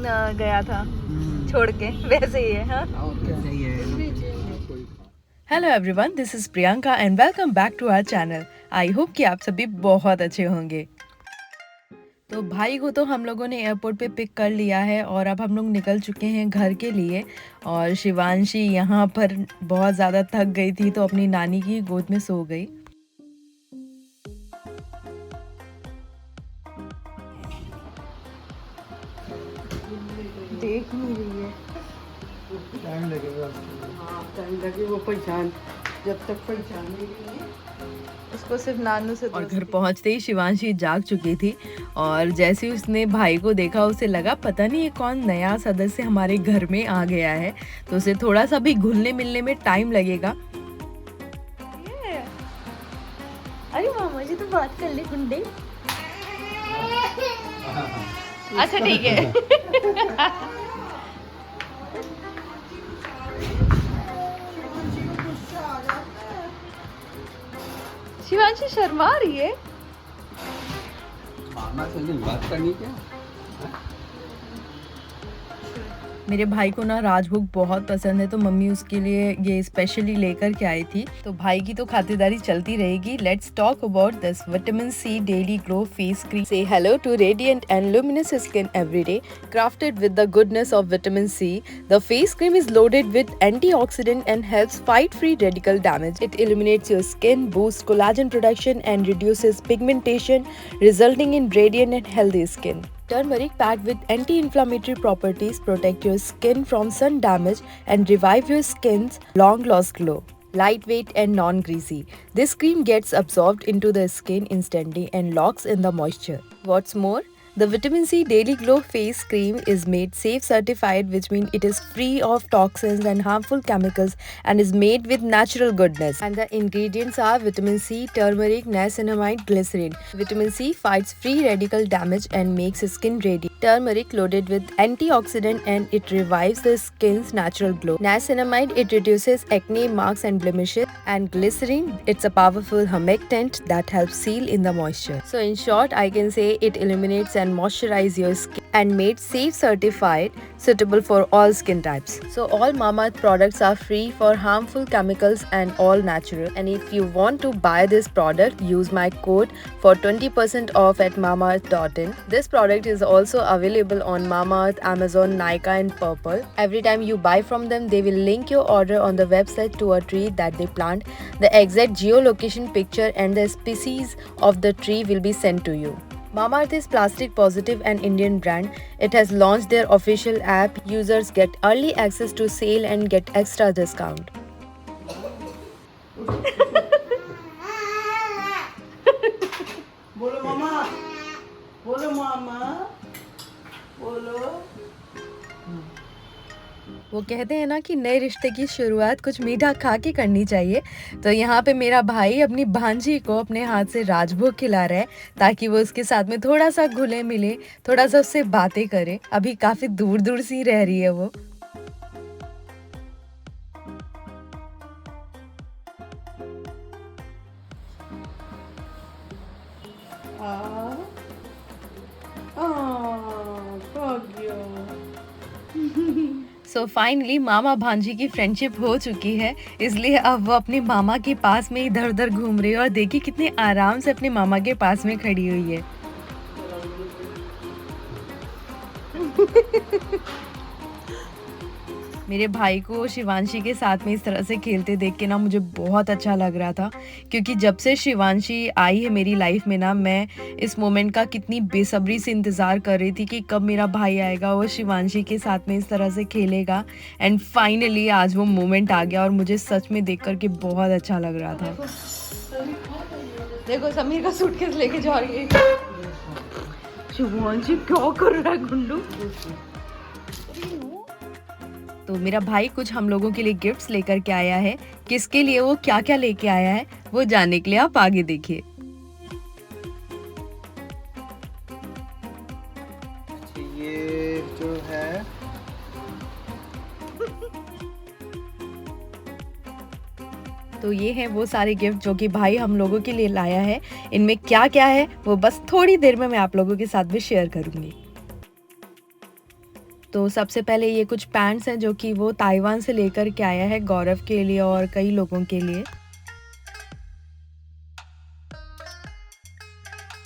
गया था छोड़ के, वैसे ही है। हाँ, सही है। Hello everyone, this is Priyanka and welcome back to our channel. I hope कि आप सभी बहुत अच्छे होंगे। तो भाई को तो हम लोगों ने एयरपोर्ट पे पिक कर लिया है और अब हम लोग निकल चुके हैं घर के लिए। और शिवांशी यहाँ पर बहुत ज़्यादा थक गई थी तो अपनी नानी की गोद में सो गई। देख नहीं रही है। टाइम लगेगा। हाँ, टाइम लगे, वो पहचान, जब तक पहचान नहीं है उसको सिर्फ नानू से। और घर पहुंचते ही शिवांशी जाग चुकी थी और जैसे ही उसने भाई को देखा उसे लगा पता नहीं ये कौन नया सदस्य हमारे घर में आ गया है, तो उसे थोड़ा सा भी घुलने मिलने में टाइम लगेगा। अरे मामा जी तो बात कर ले गुंडे। अच्छा ठीक है। शिवांशी शर्मा रही है। मामा से बात करनी क्या? मेरे भाई को ना राजभोग बहुत पसंद है तो मम्मी उसके लिए ये स्पेशली लेकर के आई थी। तो भाई की तो खातिरदारी चलती रहेगी। Let's talk about this vitamin C daily glow face cream. Say hello to radiant and luminous skin everyday, crafted with the goodness of vitamin C. The face cream is loaded with antioxidant and helps fight free radical damage. It illuminates your skin, boosts collagen production and reduces pigmentation, resulting in radiant and healthy skin. Turmeric packed with anti-inflammatory properties protect your skin from sun damage and revive your skin's long lost glow. Lightweight and non-greasy, this cream gets absorbed into the skin instantly and locks in the moisture. What's more, the Vitamin C Daily Glow Face Cream is made safe certified, which means it is free of toxins and harmful chemicals and is made with natural goodness. And the ingredients are Vitamin C, turmeric, niacinamide, glycerin. Vitamin C fights free radical damage and makes skin radiant. Turmeric loaded with antioxidant and it revives the skin's natural glow. Niacinamide, it reduces acne, marks and blemishes. And glycerin, it's a powerful humectant that helps seal in the moisture. So in short, I can say it eliminates and moisturize your skin and made safe certified, suitable for all skin types. So all Mamaearth products are free for harmful chemicals and all natural. And if you want to buy this product, use my code for 20% off at mamaearth.in. This product is also available on Mamaearth, Amazon, Nykaa and Purple. Every time you buy from them, they will link your order on the website to a tree that they plant. The exact geolocation picture and the species of the tree will be sent to you. Mamaearth is plastic positive and Indian brand. It has launched their official app. Users get early access to sale and get extra discount. बोलो मामा, बोलो मामा, बोलो। वो कहते हैं ना कि नए रिश्ते की शुरुआत कुछ मीठा खा के करनी चाहिए। तो यहाँ पे मेरा भाई अपनी भांजी को अपने हाथ से राजभोग खिला रहा है ताकि वो उसके साथ में थोड़ा सा घुले मिले, थोड़ा सा उससे बातें करे। अभी काफी दूर दूर सी रह रही है वो। सो फाइनली मामा भांजी की फ्रेंडशिप हो चुकी है, इसलिए अब वो अपने मामा के पास में इधर उधर घूम रही है और देखिए कितने आराम से अपने मामा के पास में खड़ी हुई है। मेरे भाई को शिवांशी के साथ में इस तरह से खेलते देख के ना मुझे बहुत अच्छा लग रहा था, क्योंकि जब से शिवांशी आई है मेरी लाइफ में ना, मैं इस मोमेंट का कितनी बेसब्री से इंतज़ार कर रही थी कि कब मेरा भाई आएगा, वो शिवांशी के साथ में इस तरह से खेलेगा। एंड फाइनली आज वो मोमेंट आ गया और मुझे सच में देख कर के बहुत अच्छा लग रहा था। देखो समीर का सूटकेस लेके जा रही है। शिवांशी क्या कर रहा है गुंडू? तो मेरा भाई कुछ हम लोगों के लिए गिफ्ट्स लेकर के आया है। किसके लिए, वो क्या क्या लेके आया है वो जानने के लिए आप आगे देखिए। ये जो है तो ये हैं वो सारे गिफ्ट जो कि भाई हम लोगों के लिए लाया है। इनमें क्या क्या है वो बस थोड़ी देर में मैं आप लोगों के साथ भी शेयर करूंगी। तो सबसे पहले ये कुछ पैंट्स हैं जो कि वो ताइवान से लेकर के आया है गौरव के लिए और कई लोगों के लिए।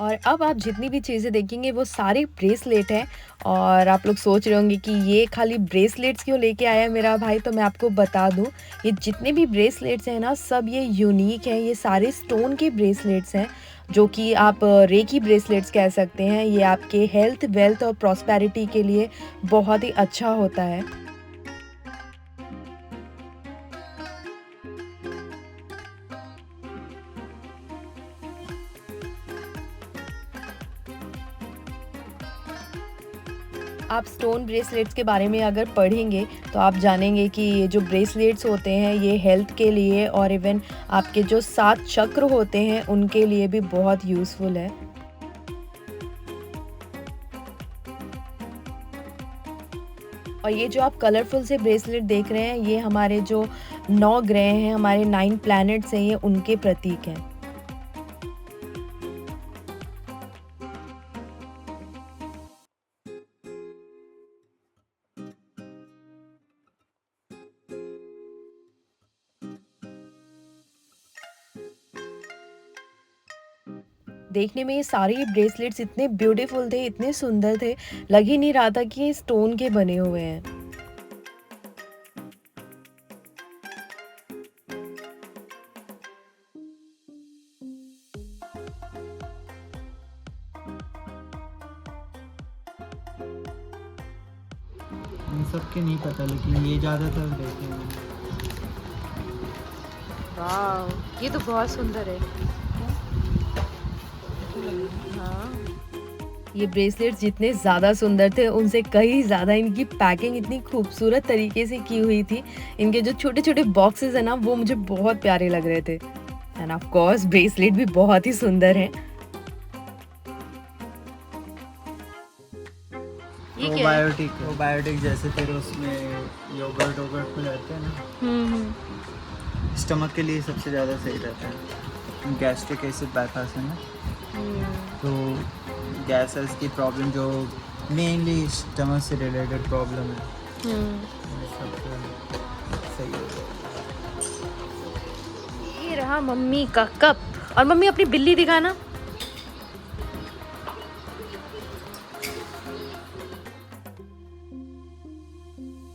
और अब आप जितनी भी चीज़ें देखेंगे वो सारी ब्रेसलेट हैं। और आप लोग सोच रहे होंगे कि ये खाली ब्रेसलेट्स क्यों लेके आया है मेरा भाई, तो मैं आपको बता दूं, ये जितने भी ब्रेसलेट्स हैं ना सब ये यूनिक हैं। ये सारे स्टोन के ब्रेसलेट्स हैं जो कि आप रेकी ब्रेसलेट्स कह सकते हैं। ये आपके हेल्थ, वेल्थ और प्रॉस्पेरिटी के लिए बहुत ही अच्छा होता है। आप स्टोन ब्रेसलेट्स के बारे में अगर पढ़ेंगे तो आप जानेंगे कि ये जो ब्रेसलेट्स होते हैं ये हेल्थ के लिए और इवन आपके जो 7 चक्र होते हैं उनके लिए भी बहुत यूज़फुल है। और ये जो आप कलरफुल से ब्रेसलेट देख रहे हैं ये हमारे जो 9 ग्रह हैं, हमारे 9 प्लैनेट्स हैं, ये उनके प्रतीक हैं। देखने में ये सारे ब्रेसलेट्स इतने ब्यूटीफुल थे, इतने सुंदर थे, लग ही नहीं रहा था कि ये स्टोन के बने हुए हैं। इन सबके नहीं पता लेकिन ये ज़्यादातर देखे हैं। वाह, ये तो बहुत सुंदर है। हाँ, ये ब्रेसलेट्स जितने ज़्यादा सुंदर थे उनसे कहीं ज़्यादा इनकी पैकिंग इतनी खूबसूरत तरीके से की हुई थी। इनके जो छोटे छोटे बॉक्सेस हैं ना वो मुझे बहुत प्यारे लग रहे थे। एंड ऑफ कोर्स ब्रेसलेट भी बहुत ही सुंदर है। ये क्या है? प्रोबायोटिक जैसे फिर उसमें योगर्ट वोगर्ट में रहते हैं ना, स्टमक के लिए सबसे ज़्यादा सही रहता है। गैस्ट्रिक एसिड बाईपास है ना, तो गैसेस की प्रॉब्लम जो मेनली स्टमक से रिलेटेड प्रॉब्लम है, सबसे सही है। ये रहा मम्मी का कप। और मम्मी अपनी बिल्ली दिखाना।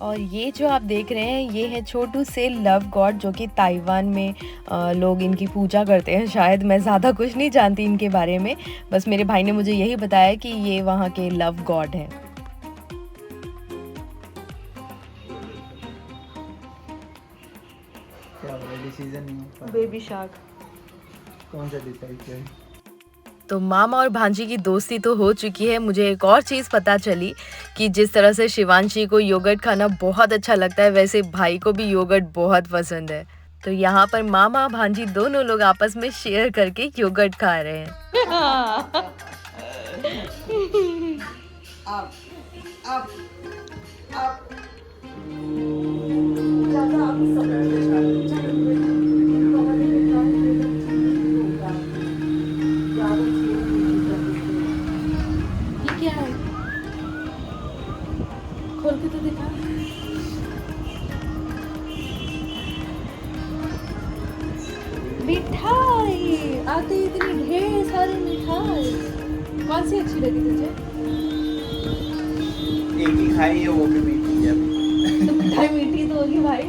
और ये जो आप देख रहे हैं ये है छोटू से लव गॉड, जो कि ताइवान में लोग इनकी पूजा करते हैं। शायद मैं ज़्यादा कुछ नहीं जानती इनके बारे में, बस मेरे भाई ने मुझे यही बताया कि ये वहाँ के लव गॉड हैं। क्या डिसीजन नहीं है, बेबी शार्क। कौन सा डिसाइड किया? तो मामा और भांजी की दोस्ती तो हो चुकी है। मुझे एक और चीज़ पता चली कि जिस तरह से शिवांशी को योगर्ट खाना बहुत अच्छा लगता है, वैसे भाई को भी योगर्ट बहुत पसंद है। तो यहाँ पर मामा भांजी दोनों लोग आपस में शेयर करके योगर्ट खा रहे हैं। क्या है? खोल के तो दिखा। मिठाई आते इतनी ढेर सारी मिठाई। कौन सी अच्छी लगी तुझे? एक ही खाई है, वो भी मीठी है। तो मिठाई मीठी तो होगी भाई।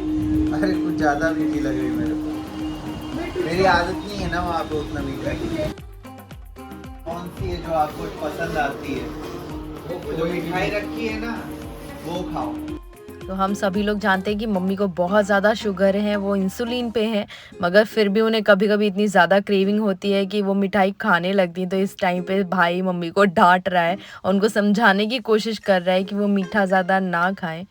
अरे कुछ ज़्यादा मीठी लग रही मेरे को। मेरी आदत नहीं है ना वहाँ पे उतना मीठा की। कौन सी है जो आपको पसंद आती है? जो मिठाई रखी है ना वो खाओ। तो हम सभी लोग जानते हैं कि मम्मी को बहुत ज़्यादा शुगर है, वो इंसुलिन पे हैं, मगर फिर भी उन्हें कभी कभी इतनी ज़्यादा क्रेविंग होती है कि वो मिठाई खाने लगती है। तो इस टाइम पे भाई मम्मी को डांट रहा है और उनको समझाने की कोशिश कर रहा है कि वो मीठा ज़्यादा ना खाएं।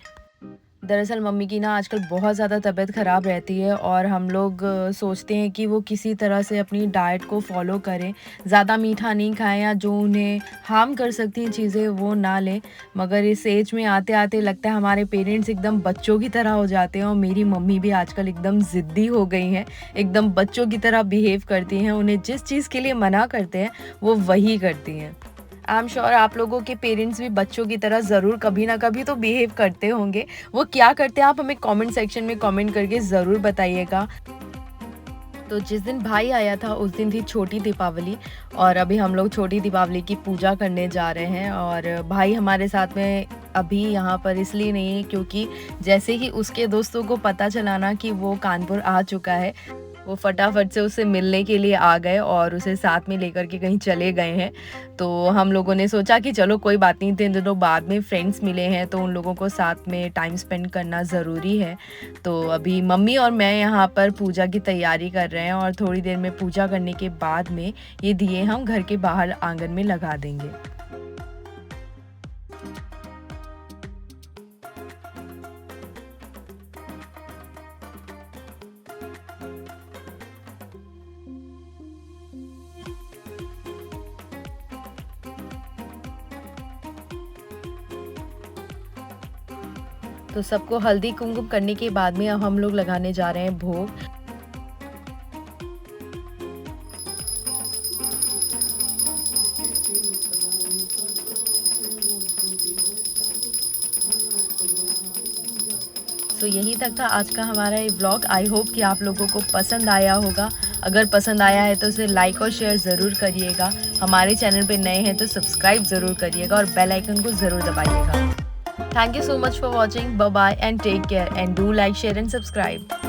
दरअसल मम्मी की ना आजकल बहुत ज़्यादा तबीयत ख़राब रहती है और हम लोग सोचते हैं कि वो किसी तरह से अपनी डाइट को फॉलो करें, ज़्यादा मीठा नहीं खाएं या जो उन्हें हार्म कर सकती हैं चीज़ें वो ना लें। मगर इस एज में आते आते लगता है हमारे पेरेंट्स एकदम बच्चों की तरह हो जाते हैं और मेरी मम्मी भी आजकल एकदम ज़िद्दी हो गई हैं, एकदम बच्चों की तरह बिहेव करती हैं। उन्हें जिस चीज़ के लिए मना करते हैं वो वही करती हैं। आई एम श्योर आप लोगों के पेरेंट्स भी बच्चों की तरह ज़रूर कभी ना कभी तो बिहेव करते होंगे। वो क्या करते हैं आप हमें कमेंट सेक्शन में कमेंट करके ज़रूर बताइएगा। तो जिस दिन भाई आया था उस दिन थी छोटी दीपावली और अभी हम लोग छोटी दीपावली की पूजा करने जा रहे हैं। और भाई हमारे साथ में अभी यहाँ पर इसलिए नहीं है क्योंकि जैसे ही उसके दोस्तों को पता चला ना कि वो कानपुर आ चुका है, वो फटाफट से उससे मिलने के लिए आ गए और उसे साथ में लेकर के कहीं चले गए हैं। तो हम लोगों ने सोचा कि चलो कोई बात नहीं, 3 दिनों बाद में फ्रेंड्स मिले हैं तो उन लोगों को साथ में टाइम स्पेंड करना ज़रूरी है। तो अभी मम्मी और मैं यहाँ पर पूजा की तैयारी कर रहे हैं और थोड़ी देर में पूजा करने के बाद में ये दिए हम घर के बाहर आंगन में लगा देंगे। तो सबको हल्दी कुमकुम करने के बाद में अब हम लोग लगाने जा रहे हैं भोग। तो यही तक था आज का हमारा ये व्लॉग। आई होप कि आप लोगों को पसंद आया होगा। अगर पसंद आया है तो इसे लाइक और शेयर ज़रूर करिएगा। हमारे चैनल पे नए हैं तो सब्सक्राइब ज़रूर करिएगा और बेल आइकन को ज़रूर दबाइएगा। Thank you so much for watching. Bye bye and take care and do like, share and subscribe.